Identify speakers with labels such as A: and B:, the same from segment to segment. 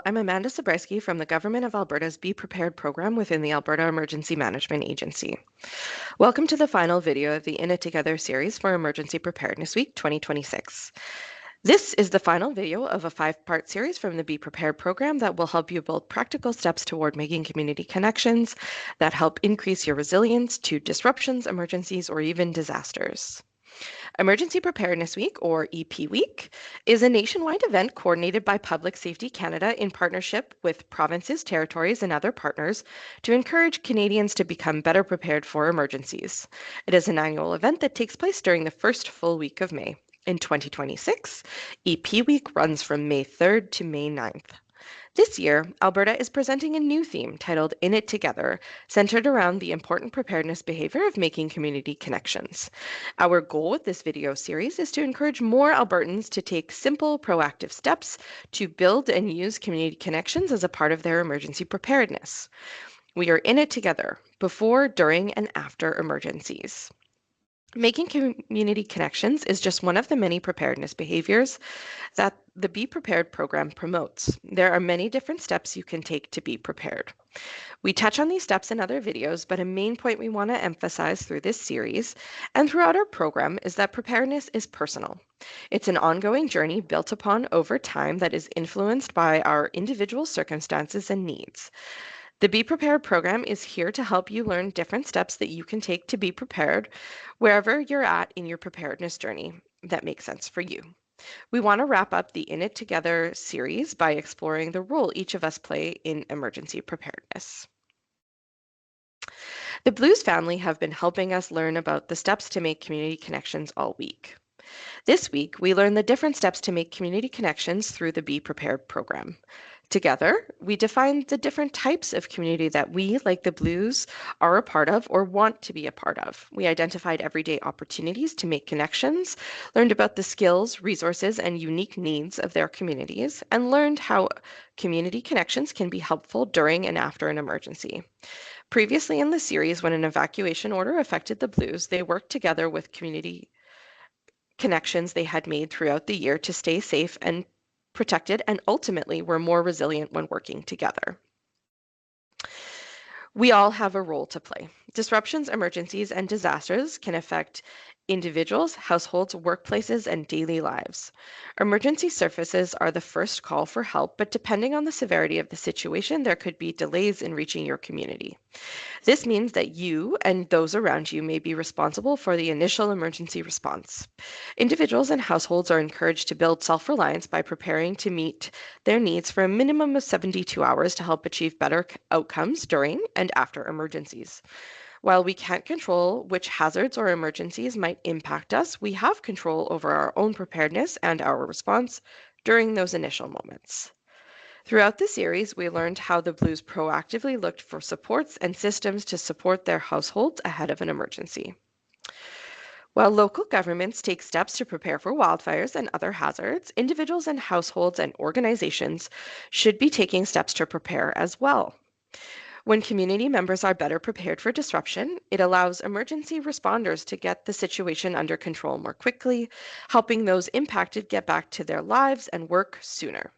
A: I'm Amanda Zabrowski from the Government of Alberta's Be Prepared program within the Alberta Emergency Management Agency. Welcome to the final video of the In It Together series for Emergency Preparedness Week 2026. This is the final video of a 5-part series from the Be Prepared program that will help you build practical steps toward making community connections that help increase your resilience to disruptions, emergencies, or even disasters. Emergency Preparedness Week, or EP Week, is a nationwide event coordinated by Public Safety Canada in partnership with provinces, territories, and other partners to encourage Canadians to become better prepared for emergencies. It is an annual event that takes place during the first full week of May. In 2026, EP Week runs from May 3rd to May 9th. This year, Alberta is presenting a new theme titled In It Together, centered around the important preparedness behavior of making community connections. Our goal with this video series is to encourage more Albertans to take simple, proactive steps to build and use community connections as a part of their emergency preparedness. We are in it together, before, during, and after emergencies. Making community connections is just one of the many preparedness behaviors that the Be Prepared program promotes. There are many different steps you can take to be prepared. We touch on these steps in other videos, but a main point we want to emphasize through this series and throughout our program is that preparedness is personal. It's an ongoing journey built upon over time that is influenced by our individual circumstances and needs. The Be Prepared program is here to help you learn different steps that you can take to be prepared wherever you're at in your preparedness journey that makes sense for you. We want to wrap up the In It Together series by exploring the role each of us play in emergency preparedness. The Blues family have been helping us learn about the steps to make community connections all week. This week, we learn the different steps to make community connections through the Be Prepared program. Together, we defined the different types of community that we, like the Blues, are a part of or want to be a part of. We identified everyday opportunities to make connections, learned about the skills, resources, and unique needs of their communities, and learned how community connections can be helpful during and after an emergency. Previously in the series, when an evacuation order affected the Blues, they worked together with community connections they had made throughout the year to stay safe and protected, and ultimately were more resilient when working together. We all have a role to play. Disruptions, emergencies, and disasters can affect individuals, households, workplaces, and daily lives. Emergency services are the first call for help, but depending on the severity of the situation, there could be delays in reaching your community. This means that you and those around you may be responsible for the initial emergency response. Individuals and households are encouraged to build self-reliance by preparing to meet their needs for a minimum of 72 hours to help achieve better outcomes during and after emergencies. While we can't control which hazards or emergencies might impact us, we have control over our own preparedness and our response during those initial moments. Throughout the series, we learned how the Blues proactively looked for supports and systems to support their households ahead of an emergency. While local governments take steps to prepare for wildfires and other hazards, individuals and households and organizations should be taking steps to prepare as well. When community members are better prepared for disruption, it allows emergency responders to get the situation under control more quickly, helping those impacted get back to their lives and work sooner.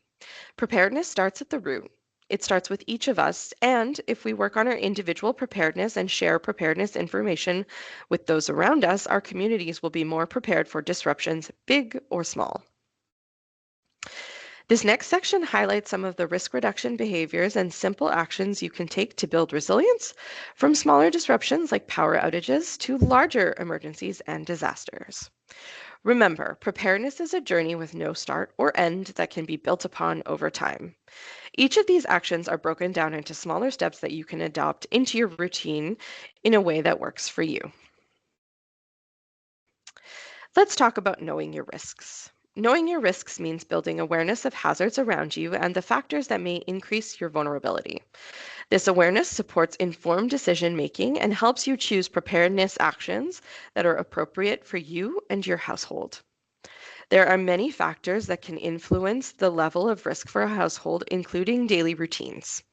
A: Preparedness starts at the root. It starts with each of us, and if we work on our individual preparedness and share preparedness information with those around us, our communities will be more prepared for disruptions, big or small. This next section highlights some of the risk reduction behaviors and simple actions you can take to build resilience, from smaller disruptions like power outages to larger emergencies and disasters. Remember, preparedness is a journey with no start or end that can be built upon over time. Each of these actions are broken down into smaller steps that you can adopt into your routine in a way that works for you. Let's talk about knowing your risks. Knowing your risks means building awareness of hazards around you and the factors that may increase your vulnerability. This awareness supports informed decision making and helps you choose preparedness actions that are appropriate for you and your household. There are many factors that can influence the level of risk for a household, including daily routines.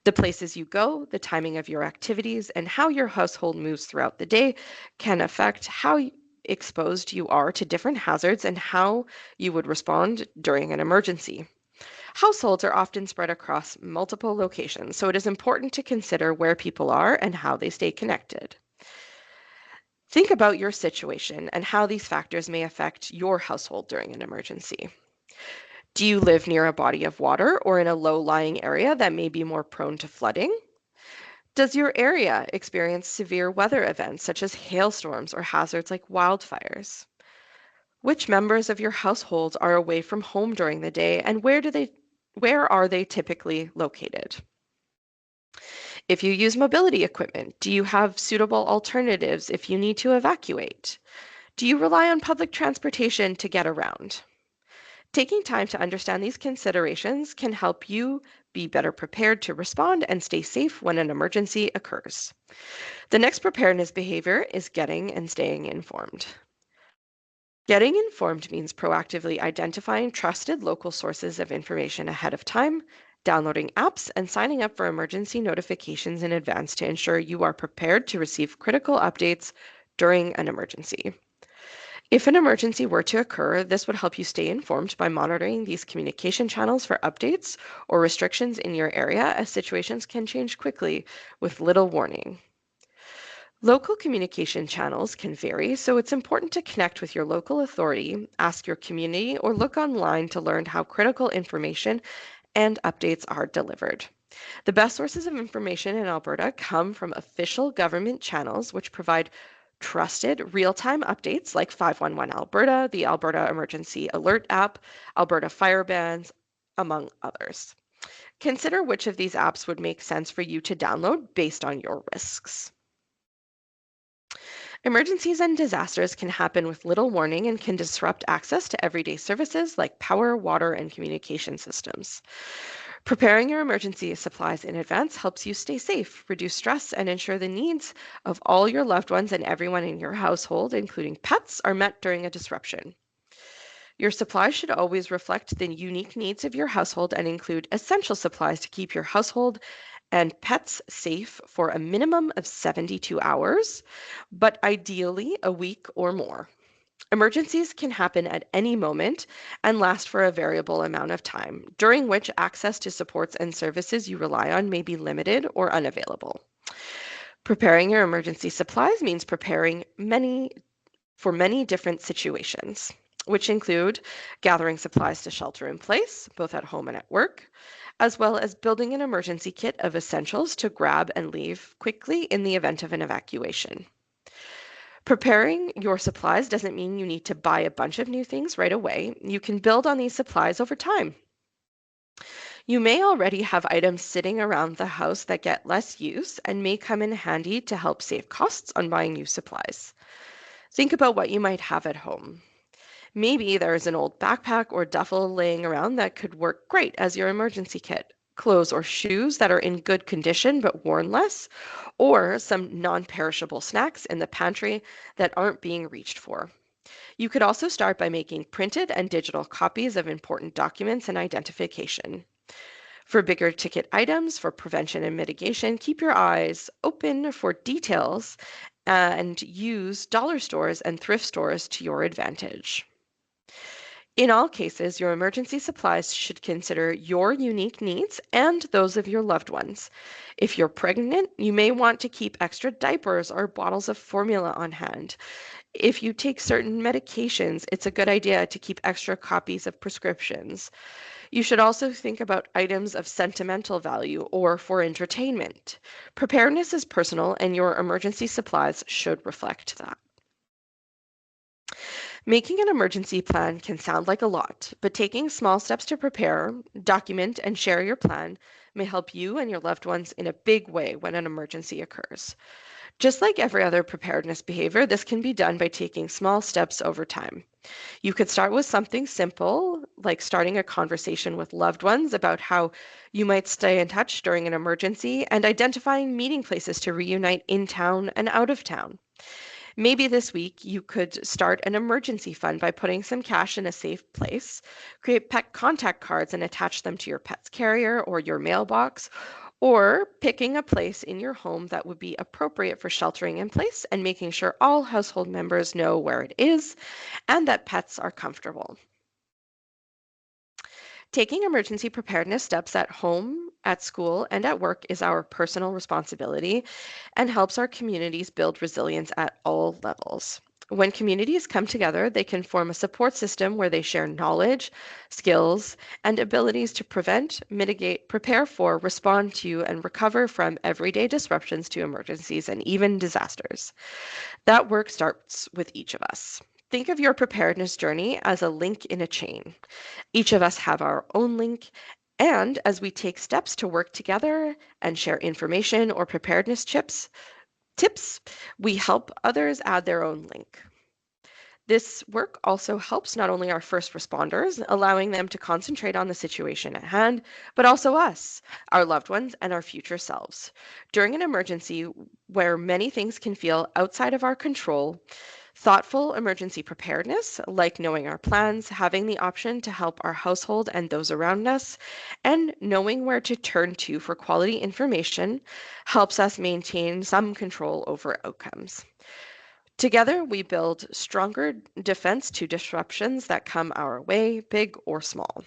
A: The places you go, the timing of your activities, and how your household moves throughout the day can affect how exposed you are to different hazards and how you would respond during an emergency. Households are often spread across multiple locations, so it is important to consider where people are and how they stay connected. Think about your situation and how these factors may affect your household during an emergency. Do you live near a body of water or in a low-lying area that may be more prone to flooding? Does your area experience severe weather events such as hailstorms or hazards like wildfires? Which members of your household are away from home during the day and where are they typically located? If you use mobility equipment, do you have suitable alternatives if you need to evacuate? Do you rely on public transportation to get around? Taking time to understand these considerations can help you be better prepared to respond and stay safe when an emergency occurs. The next preparedness behavior is getting and staying informed. Getting informed means proactively identifying trusted local sources of information ahead of time, downloading apps, and signing up for emergency notifications in advance to ensure you are prepared to receive critical updates during an emergency. If an emergency were to occur, this would help you stay informed by monitoring these communication channels for updates or restrictions in your area, as situations can change quickly with little warning. Local communication channels can vary, so it's important to connect with your local authority, ask your community, or look online to learn how critical information and updates are delivered. The best sources of information in Alberta come from official government channels, which provide trusted real-time updates like 511 Alberta, the Alberta Emergency Alert app, Alberta Fire Bans, among others. Consider which of these apps would make sense for you to download based on your risks. Emergencies and disasters can happen with little warning and can disrupt access to everyday services like power, water, and communication systems. Preparing your emergency supplies in advance helps you stay safe, reduce stress, and ensure the needs of all your loved ones and everyone in your household, including pets, are met during a disruption. Your supplies should always reflect the unique needs of your household and include essential supplies to keep your household and pets safe for a minimum of 72 hours, but ideally a week or more. Emergencies can happen at any moment and last for a variable amount of time, during which access to supports and services you rely on may be limited or unavailable. Preparing your emergency supplies means preparing for many different situations, which include gathering supplies to shelter in place, both at home and at work, as well as building an emergency kit of essentials to grab and leave quickly in the event of an evacuation. Preparing your supplies doesn't mean you need to buy a bunch of new things right away. You can build on these supplies over time. You may already have items sitting around the house that get less use and may come in handy to help save costs on buying new supplies. Think about what you might have at home. Maybe there's an old backpack or duffel laying around that could work great as your emergency kit. Clothes or shoes that are in good condition but worn less, or some non-perishable snacks in the pantry that aren't being reached for. You could also start by making printed and digital copies of important documents and identification. For bigger ticket items for prevention and mitigation, keep your eyes open for details and use dollar stores and thrift stores to your advantage. In all cases, your emergency supplies should consider your unique needs and those of your loved ones. If you're pregnant, you may want to keep extra diapers or bottles of formula on hand. If you take certain medications, it's a good idea to keep extra copies of prescriptions. You should also think about items of sentimental value or for entertainment. Preparedness is personal, and your emergency supplies should reflect that. Making an emergency plan can sound like a lot, but taking small steps to prepare, document, and share your plan may help you and your loved ones in a big way when an emergency occurs. Just like every other preparedness behavior, this can be done by taking small steps over time. You could start with something simple, like starting a conversation with loved ones about how you might stay in touch during an emergency and identifying meeting places to reunite in town and out of town. Maybe this week you could start an emergency fund by putting some cash in a safe place, create pet contact cards and attach them to your pet's carrier or your mailbox, or picking a place in your home that would be appropriate for sheltering in place and making sure all household members know where it is and that pets are comfortable. Taking emergency preparedness steps at home, at school, and at work is our personal responsibility and helps our communities build resilience at all levels. When communities come together, they can form a support system where they share knowledge, skills, and abilities to prevent, mitigate, prepare for, respond to, and recover from everyday disruptions to emergencies and even disasters. That work starts with each of us. Think of your preparedness journey as a link in a chain. Each of us have our own link, and as we take steps to work together and share information or preparedness tips, we help others add their own link. This work also helps not only our first responders, allowing them to concentrate on the situation at hand, but also us, our loved ones, and our future selves. During an emergency where many things can feel outside of our control, thoughtful emergency preparedness, like knowing our plans, having the option to help our household and those around us, and knowing where to turn to for quality information, helps us maintain some control over outcomes. Together, we build stronger defense to disruptions that come our way, big or small.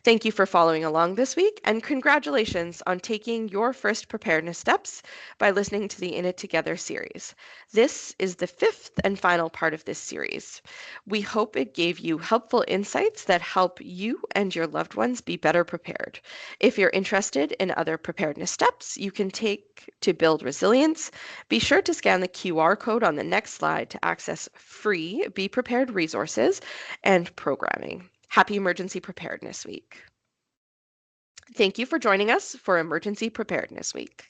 A: Thank you for following along this week, and congratulations on taking your first preparedness steps by listening to the In It Together series. This is the fifth and final part of this series. We hope it gave you helpful insights that help you and your loved ones be better prepared. If you're interested in other preparedness steps you can take to build resilience, be sure to scan the QR code on the next slide to access free Be Prepared resources and programming. Happy Emergency Preparedness Week. Thank you for joining us for Emergency Preparedness Week.